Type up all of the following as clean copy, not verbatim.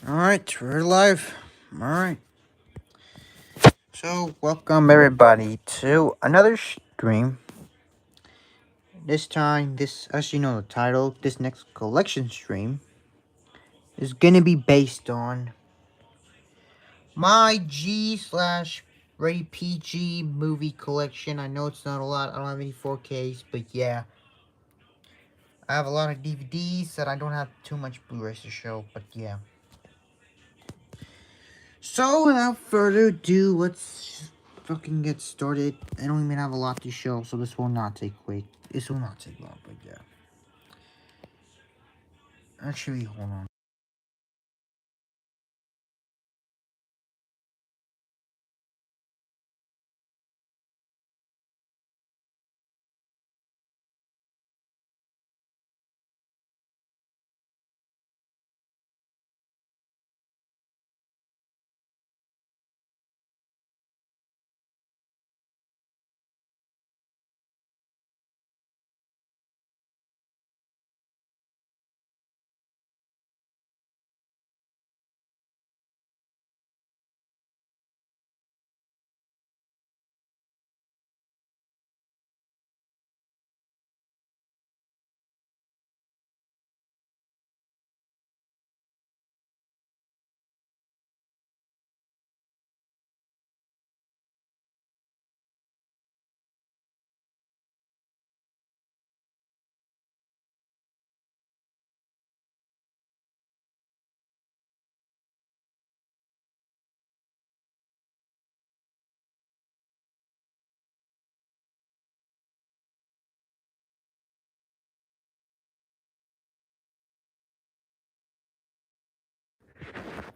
Alright, we're live. Alright. So, welcome everybody to another stream. This time, as you know the title, this next collection stream is gonna be based on my G slash Rated PG movie collection. I know it's not a lot, I don't have any 4Ks, but yeah. I have a lot of DVDs that I don't have too much Blu-rays to show, but yeah. So, without further ado, let's fucking get started. I don't even have a lot to show, so this will not take This will not take long, but yeah. Actually, hold on.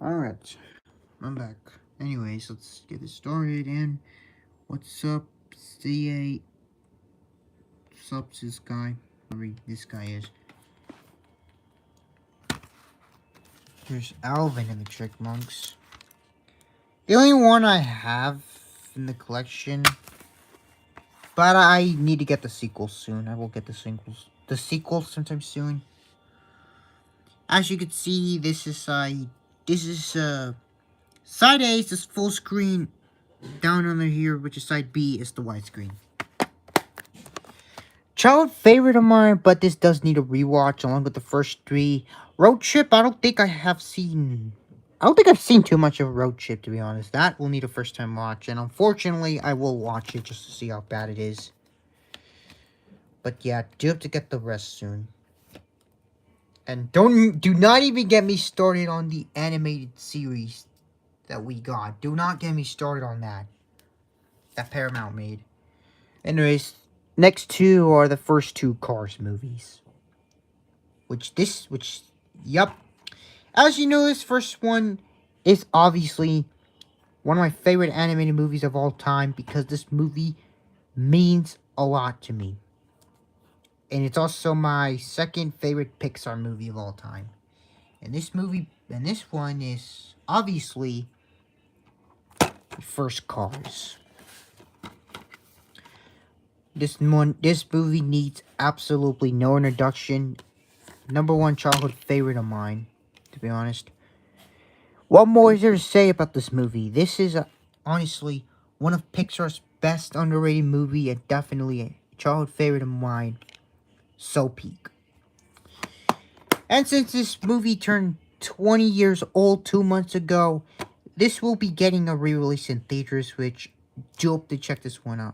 Alright, I'm back. Anyways, let's get this started. And what's up, CA? What's up, this guy? Whoever this guy is. There's Alvin and the Chickmunks. The only one I have in the collection, but I need to get the sequel soon. I will get the sequel sometime soon. As you can see, this is side A is this full screen. Down under here, which is side B, is the widescreen. Child favorite of mine, but this does need a rewatch along with the first three. Road Trip, I don't think I've seen too much of Road Trip, to be honest. That will need a first time watch, and unfortunately, I will watch it just to see how bad it is. But yeah, do have to get the rest soon. And do not even get me started on the animated series that we got. Do not get me started on that. That Paramount made. Anyways, next two are the first two Cars movies. Yup. As you know, this first one is obviously one of my favorite animated movies of all time because this movie means a lot to me. And it's also my second favorite Pixar movie of all time. And this one is obviously the first Cars. This movie needs absolutely no introduction. Number one childhood favorite of mine, to be honest. What more is there to say about this movie? This is honestly one of Pixar's best underrated movie and definitely a childhood favorite of mine. So peak. And since this movie turned 20 years old 2 months ago, this will be getting a re-release in theaters, which do hope to check this one out.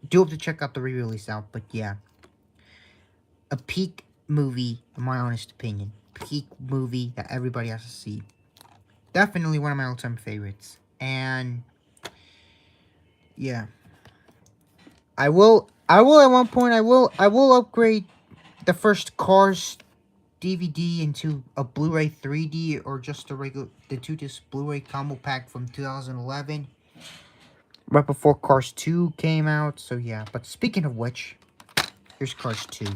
Do hope to check out the re-release out, but yeah. A peak movie, in my honest opinion. Peak movie that everybody has to see. Definitely one of my all-time favorites. And yeah. I will at one point I will upgrade the first Cars DVD into a Blu-ray 3D or just the 2-disc Blu-ray combo pack from 2011. Right before Cars 2 came out, so yeah. But speaking of which, here's Cars 2.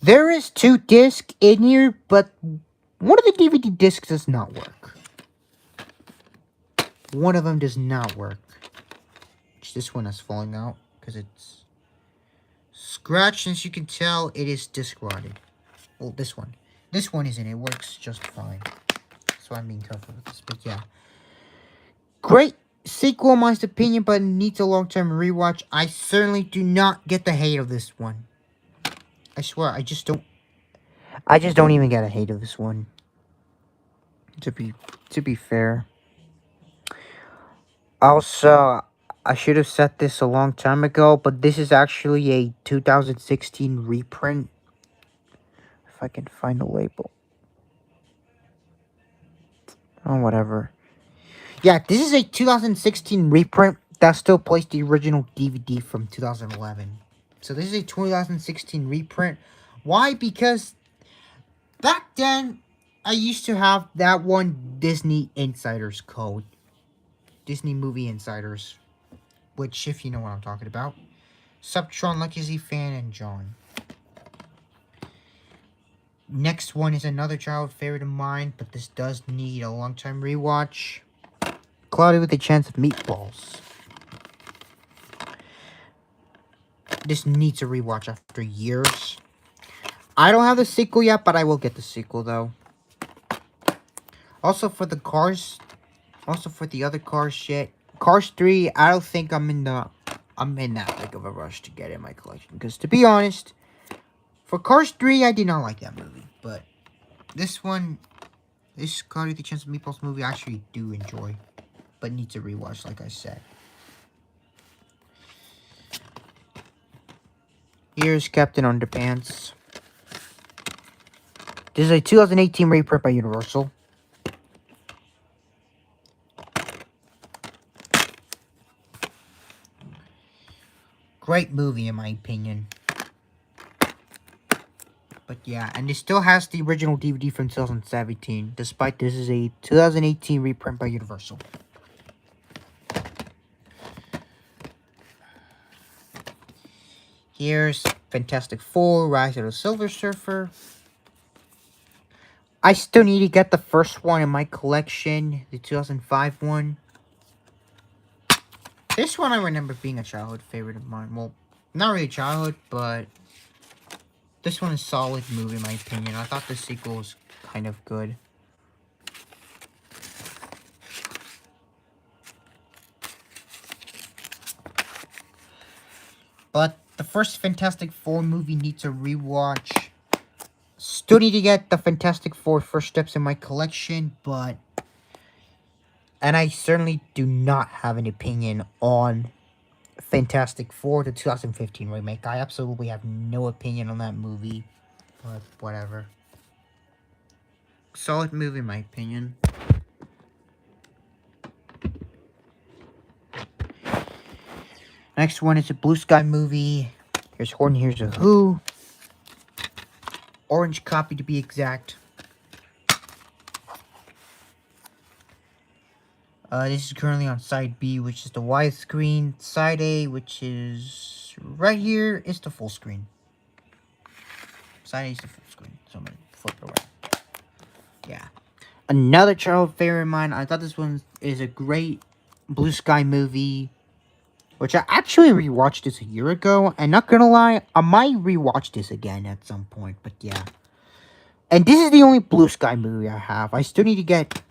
There is 2 discs in here, but one of the DVD discs does not work. One of them does not work. This one is falling out because it's scratched. As you can tell, it is disc rotted. Well, this one. This one isn't. It works just fine. So I'm being careful with this. But yeah. Great sequel, in my opinion, but needs a long-term rewatch. I certainly do not get the hate of this one. I swear, I just don't even get a hate of this one. To be fair. Also, I should have said this a long time ago, but this is actually a 2016 reprint. If I can find the label. Oh, whatever. Yeah, this is a 2016 reprint that still plays the original DVD from 2011. So this is a 2016 reprint. Why? Because back then, I used to have that one Disney Insiders code. Disney Movie Insiders. Which, if you know what I'm talking about. Subtron, Legacy Fan, and John. Next one is another childhood favorite of mine, but this does need a long time rewatch. Cloudy with a Chance of Meatballs. This needs a rewatch after years. I don't have the sequel yet, but I will get the sequel though. Also for the Cars, also for the other Cars shit. Cars 3, I don't think I'm in that big of a rush to get in my collection. Because to be honest, for Cars 3, I did not like that movie. But this one, this Cloudy with a Chance of Meatballs movie, I actually do enjoy. But needs a rewatch, like I said. Here's Captain Underpants. This is a 2018 reprint by Universal. Great movie, in my opinion. But yeah, and it still has the original DVD from 2017, despite this is a 2018 reprint by Universal. Here's Fantastic Four, Rise of the Silver Surfer. I still need to get the first one in my collection, the 2005 one. This one I remember being a childhood favorite of mine. Well, not really childhood, but this one is a solid movie in my opinion. I thought the sequel was kind of good. But the first Fantastic Four movie needs a rewatch. Still need to get the Fantastic Four First Steps in my collection, but... And I certainly do not have an opinion on Fantastic Four, the 2015 remake. I absolutely have no opinion on that movie, but whatever. Solid movie in my opinion. Next one is a Blue Sky movie. Here's Horton, here's a Who. Orange copy to be exact. This is currently on side B, which is the widescreen. Side A, which is right here, is the full screen. Side A is the full screen. So I'm gonna flip it around. Yeah. Another childhood favorite of mine. I thought this one is a great Blue Sky movie, which I actually rewatched this a year ago. And not gonna lie, I might rewatch this again at some point. But yeah. And this is the only Blue Sky movie I have. I still need to get...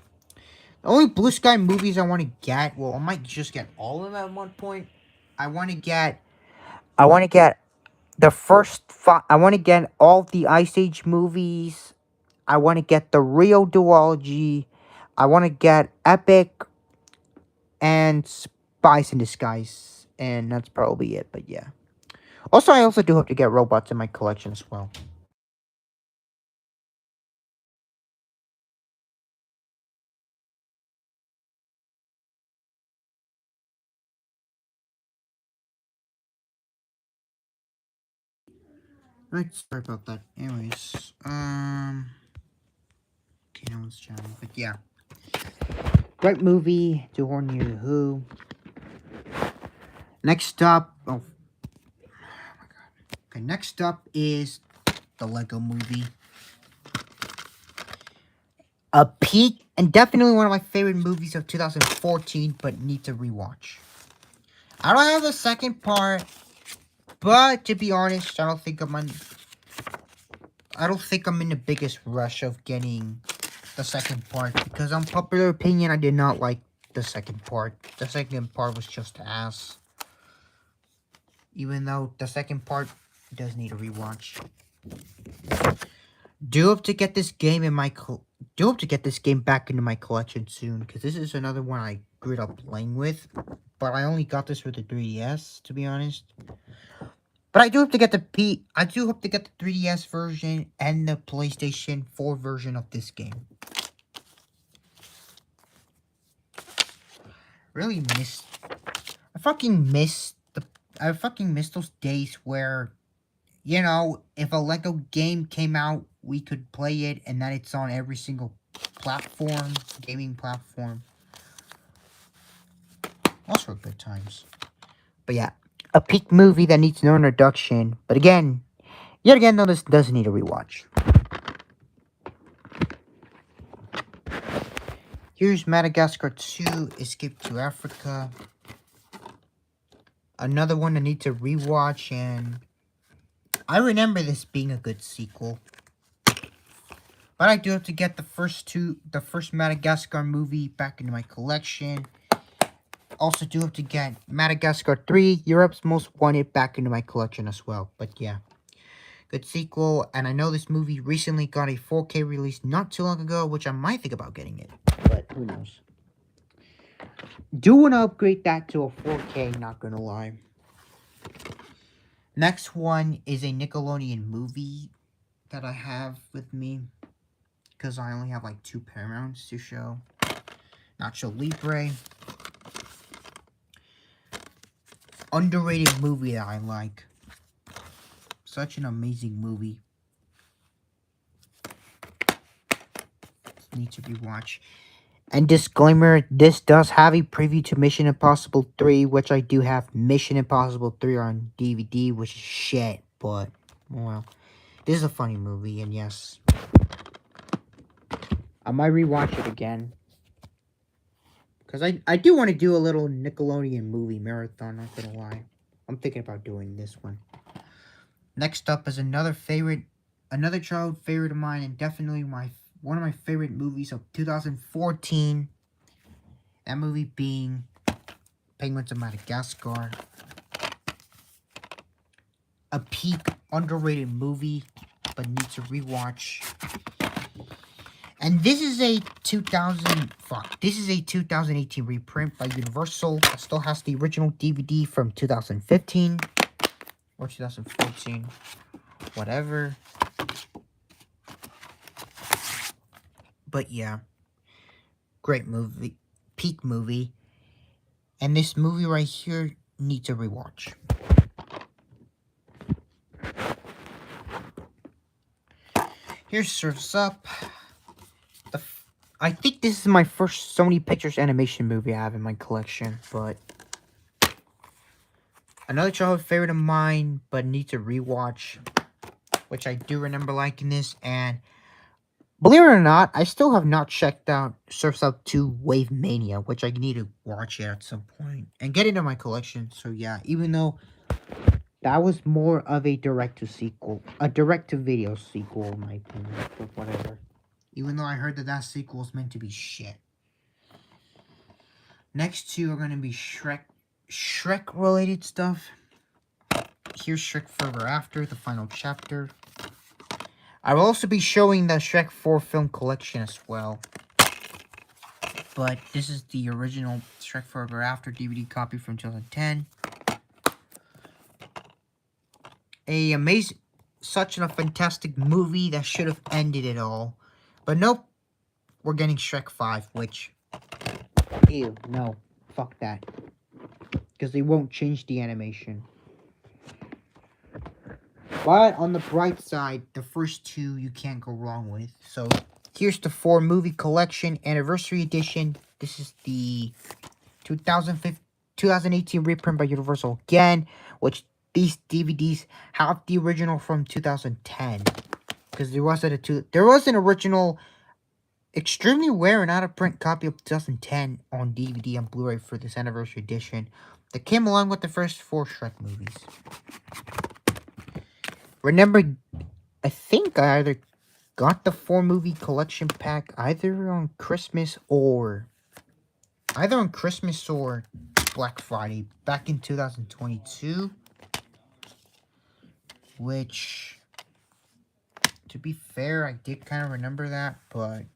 The only Blue Sky movies I want to get... Well, I might just get all of them at one point. I want to get the first... I want to get all the Ice Age movies. I want to get the Rio duology. I want to get Epic and Spies in Disguise. And that's probably it, but yeah. Also, I also do hope to get Robots in my collection as well. Right, sorry about that. Anyways, okay, no one's chatting, but yeah. Great movie, To Horn You Who. Next up, oh my god. Okay, next up is the Lego Movie. A peak, and definitely one of my favorite movies of 2014, but needs a rewatch. I don't have the second part, but to be honest, I don't think I don't think I'm in the biggest rush of getting the second part, because on popular opinion, I did not like the second part. The second part was just ass. Even though the second part does need a rewatch. Do hope to get this game in my do hope to get this game back into my collection soon, because this is another one I grew up playing with. But I only got this for the 3DS, to be honest. But I do hope to get I do hope to get the 3DS version and the PlayStation 4 version of this game. Really miss. I fucking miss those days where, you know, if a Lego game came out, we could play it, and that it's on every single platform, gaming platform. Also good times. But yeah, a peak movie that needs no introduction. But again, yet again, though, this does need a rewatch. Here's Madagascar 2, Escape to Africa. Another one I need to rewatch, and I remember this being a good sequel. But I do have to get the first Madagascar movie back into my collection. Also do have to get Madagascar 3, Europe's Most Wanted, back into my collection as well. But yeah, good sequel. And I know this movie recently got a 4K release not too long ago, which I might think about getting it. But who knows. Do want to upgrade that to a 4K, not gonna lie. Next one is a Nickelodeon movie that I have with me, because I only have like 2 Paramounts to show. Nacho Libre. Underrated movie that I like. Such an amazing movie. Need to rewatch. And disclaimer, this does have a preview to Mission Impossible 3, which I do have Mission Impossible 3 on DVD, which is shit, but, well, this is a funny movie, and yes, I might rewatch it again. Because I do want to do a little Nickelodeon movie marathon, not gonna lie. I'm thinking about doing this one. Next up is another child favorite of mine, and definitely one of my favorite movies of 2014. That movie being Penguins of Madagascar. A peak, underrated movie, but needs a rewatch. And this is a 2018 reprint by Universal. It still has the original DVD from 2015 or 2014, whatever. But yeah, great movie, peak movie. And this movie right here needs a rewatch. Here's Surf's Up. I think this is my first Sony Pictures animation movie I have in my collection, but another childhood favorite of mine, but needs a rewatch, which I do remember liking this. And believe it or not, I still have not checked out Surf's Up 2 Wave Mania, which I need to watch it at some point and get into my collection. So yeah, even though that was more of a direct-to-video sequel, in my opinion, but whatever. Even though I heard that sequel is meant to be shit. Next two are going to be Shrek-related stuff. Here's Shrek Forever After, the final chapter. I will also be showing the Shrek 4 film collection as well. But this is the original Shrek Forever After DVD copy from 2010. Such a fantastic movie that should have ended it all. But nope, we're getting Shrek 5, which, ew, no, fuck that. Because they won't change the animation. But on the bright side, the first two you can't go wrong with. So here's the 4 movie collection anniversary edition. This is the 2018 reprint by Universal again, which these DVDs have the original from 2010. Because there was an original, extremely rare and out-of-print copy of 2010 on DVD and Blu-ray for this anniversary edition that came along with the first 4 Shrek movies. Remember, I think I either got the 4-movie collection pack either on Christmas or Black Friday back in 2022, which, to be fair, I did kind of remember that, but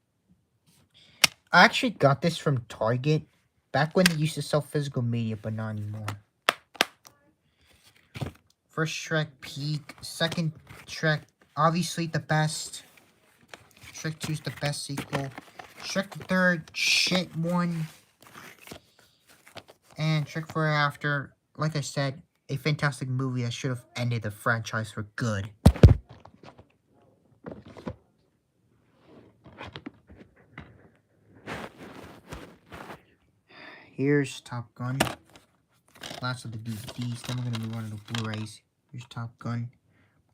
I actually got this from Target back when they used to sell physical media, but not anymore. First Shrek peak, second Shrek, obviously the best. Shrek 2 is the best sequel. Shrek the Third, shit one. And Shrek Forever After, like I said, a fantastic movie that should have ended the franchise for good. Here's Top Gun. Last of the DVDs. Then we're going to move on to the Blu-rays. Here's Top Gun.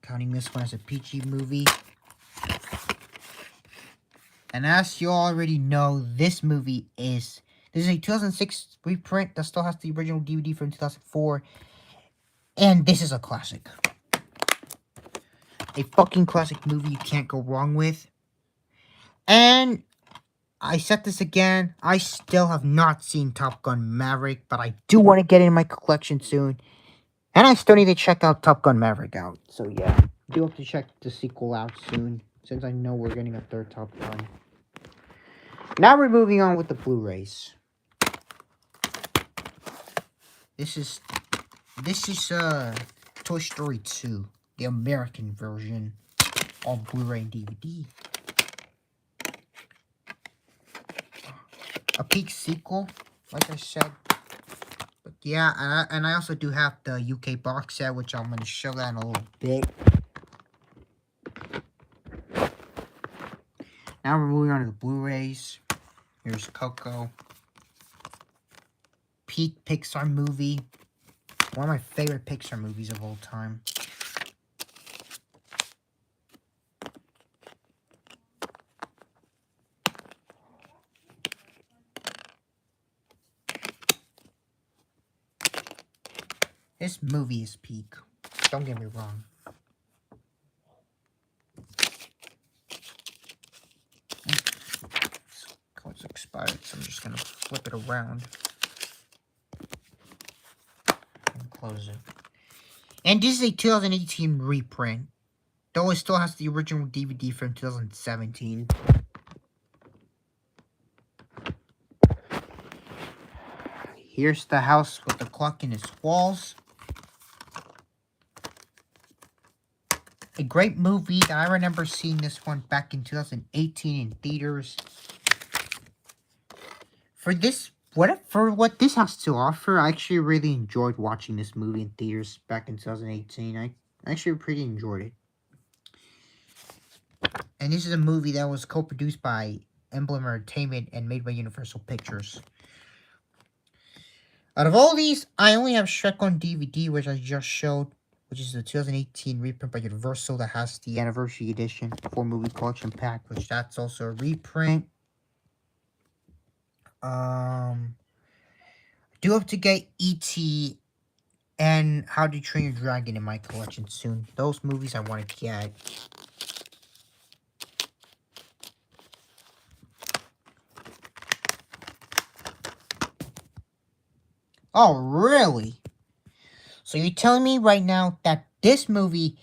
Counting this one as a PG movie. And as you already know, this is a 2006 reprint that still has the original DVD from 2004. And this is a classic. A fucking classic movie you can't go wrong with. And I said this again, I still have not seen Top Gun Maverick, but I do want to get it in my collection soon. And I still need to check out Top Gun Maverick out. So yeah, I do have to check the sequel out soon, since I know we're getting a third Top Gun. Now we're moving on with the Blu-rays. This is Toy Story 2, the American version on Blu-ray and DVD. A peak sequel, like I said. But yeah, and I also do have the UK box set, which I'm going to show that in a little bit. Now we're moving on to the Blu-rays. Here's Coco. Peak Pixar movie. One of my favorite Pixar movies of all time. This movie is peak. Don't get me wrong. It's expired, so I'm just gonna flip it around and close it. And this is a 2018 reprint, though it still has the original DVD from 2017. Here's the house with the clock in its walls. A great movie that I remember seeing this one back in 2018 in theaters. For what this has to offer, I actually really enjoyed watching this movie in theaters back in 2018. I actually pretty enjoyed it. And this is a movie that was co-produced by Emblem Entertainment and made by Universal Pictures. Out of all these, I only have Shrek on DVD, which I just showed, which is the 2018 reprint by Universal that has the anniversary edition 4-movie collection pack, which that's also a reprint. Do hope to get E.T. and How to Train Your Dragon in my collection soon. Those movies I want to get. Oh, really? So you're telling me right now that this movie...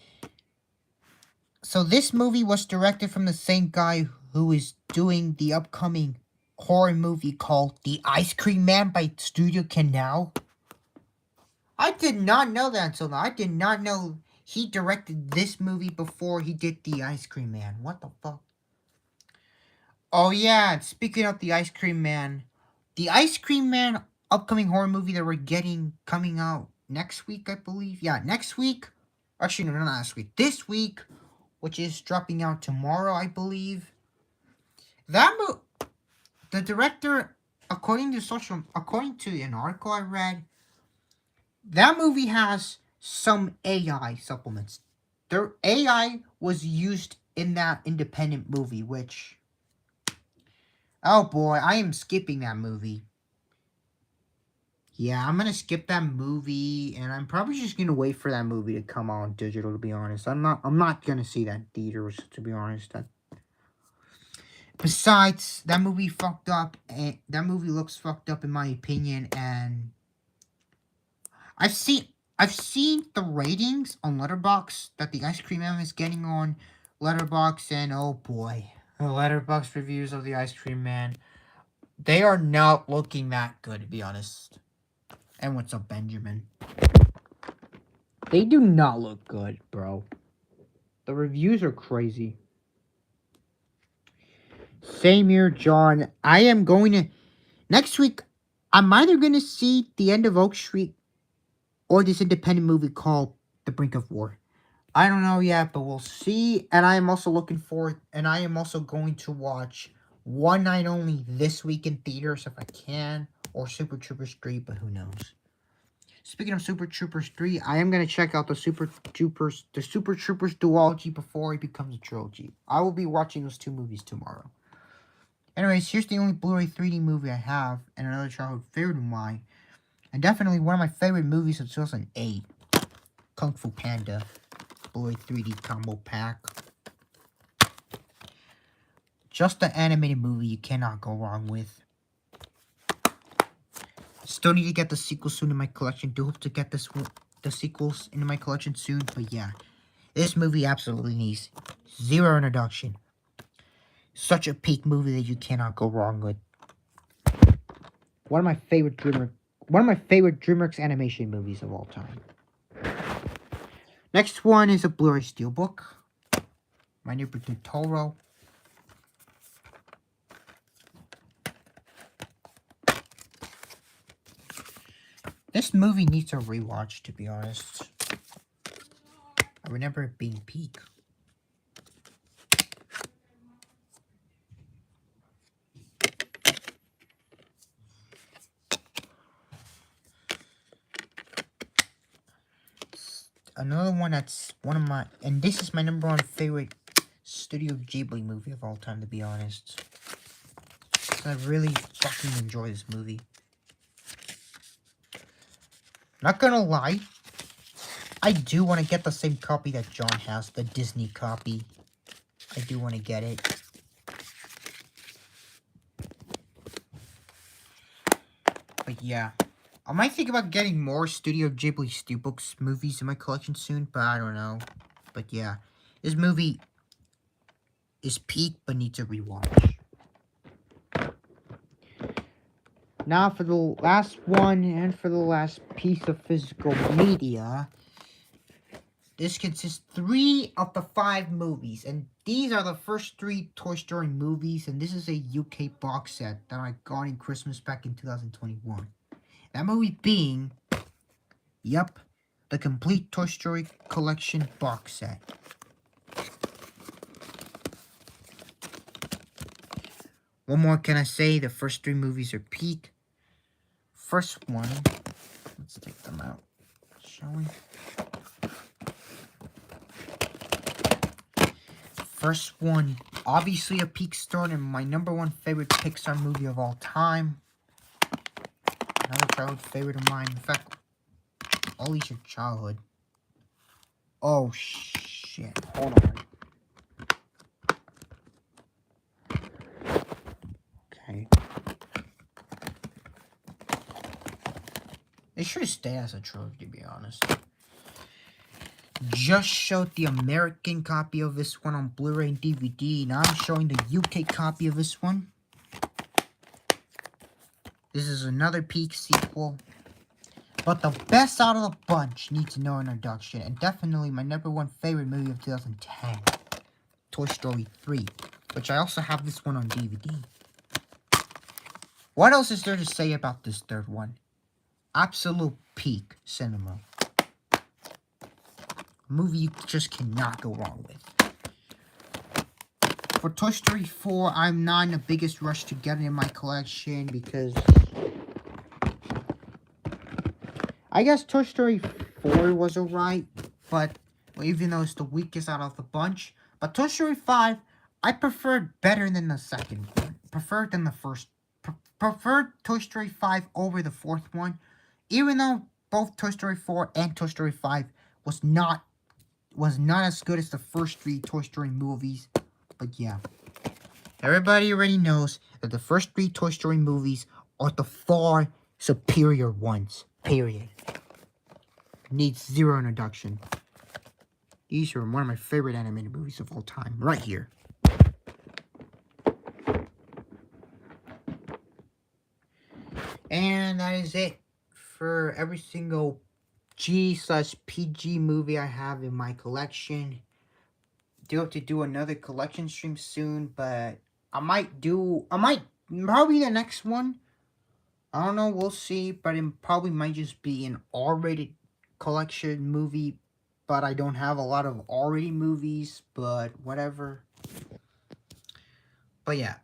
So this movie was directed from the same guy who is doing the upcoming horror movie called The Ice Cream Man by Studio Canal? I did not know that until now. I did not know he directed this movie before he did The Ice Cream Man. What the fuck? Oh yeah, speaking of The Ice Cream Man, The Ice Cream Man upcoming horror movie that we're getting coming out next week, I believe. Yeah, next week. Actually, no, not last week. This week, which is dropping out tomorrow, I believe. The director, according to an article I read, that movie has some AI supplements. Their AI was used in that independent movie, which... Oh boy, I am skipping that movie. Yeah, I'm gonna skip that movie, and I'm probably just gonna wait for that movie to come out on digital. To be honest, I'm not gonna see that in theaters. To be honest, besides that movie fucked up, and that movie looks fucked up in my opinion. And I've seen I've seen the ratings on Letterbox that the Ice Cream Man is getting on Letterbox, and oh boy, the Letterbox reviews of the Ice Cream Man, they are not looking that good, to be honest. And what's up, Benjamin? They do not look good, bro. The reviews are crazy. Same here, John. I am going to next week. I'm either going to see The End of Oak Street or this independent movie called The Brink of War. I don't know yet, but we'll see. And I am also looking forward, and I am also going to watch One Night Only this week in theaters if I can, or Super Troopers 3, but who knows. Speaking of Super Troopers 3, I am going to check out the Super Troopers duology before it becomes a trilogy. I will be watching those two movies tomorrow. Anyways, here's the only Blu-ray 3D movie I have, and another childhood favorite of mine, and definitely one of my favorite movies of 2008, Kung Fu Panda, Blu-ray 3D combo pack. Just an animated movie you cannot go wrong with. Still need to get the sequel soon in my collection. Do hope to get the sequels into my collection soon, but yeah. This movie absolutely needs zero introduction. Such a peak movie that you cannot go wrong with. One of my favorite DreamWorks animation movies of all time. Next one is a Blu-ray Steelbook. My Neighbor Totoro. This movie needs a rewatch, to be honest. I remember it being peak. Another one that's one of my, and this is my number one favorite Studio Ghibli movie of all time, to be honest. I really fucking enjoy this movie. Not gonna lie, I do want to get the same copy that John has, the Disney copy. I do want to get it. But yeah, I might think about getting more Studio Ghibli Steelbooks movies in my collection soon, but I don't know. But yeah, this movie is peak, but needs a rewatch. Now for the last one, and for the last piece of physical media. This consists 3 of the 5 movies, and these are the first 3 Toy Story movies, and this is a UK box set that I got in Christmas back in 2021. That movie being, yep, the complete Toy Story collection box set. What more can I say? The first 3 movies are peak. First one, let's take them out, shall we? First one, obviously a peak start and my number one favorite Pixar movie of all time. Another childhood favorite of mine. In fact, all these are childhood. Oh shit, hold on. Okay. They should stay as a trilogy, to be honest. Just showed the American copy of this one on Blu-ray and DVD. Now I'm showing the UK copy of this one. This is another peak sequel. But the best out of the bunch needs no introduction. And definitely my number one favorite movie of 2010. Toy Story 3. Which I also have this one on DVD. What else is there to say about this third one? Absolute peak cinema. Movie you just cannot go wrong with. For Toy Story 4, I'm not in the biggest rush to get it in my collection because I guess Toy Story 4 was alright, but even though it's the weakest out of the bunch, but Toy Story 5, I preferred better than the second one. Preferred than the first. Preferred Toy Story 5 over the fourth one. Even though both Toy Story 4 and Toy Story 5 was not as good as the first 3 Toy Story movies. But yeah. Everybody already knows that the first 3 Toy Story movies are the far superior ones. Period. Needs zero introduction. These are one of my favorite animated movies of all time. Right here. And that is it for every single G/PG movie I have in my collection. Do have to do another collection stream soon, but I might probably the next one. I don't know, we'll see, but it probably might just be an R-rated collection movie, but I don't have a lot of R-rated movies, but whatever. But yeah,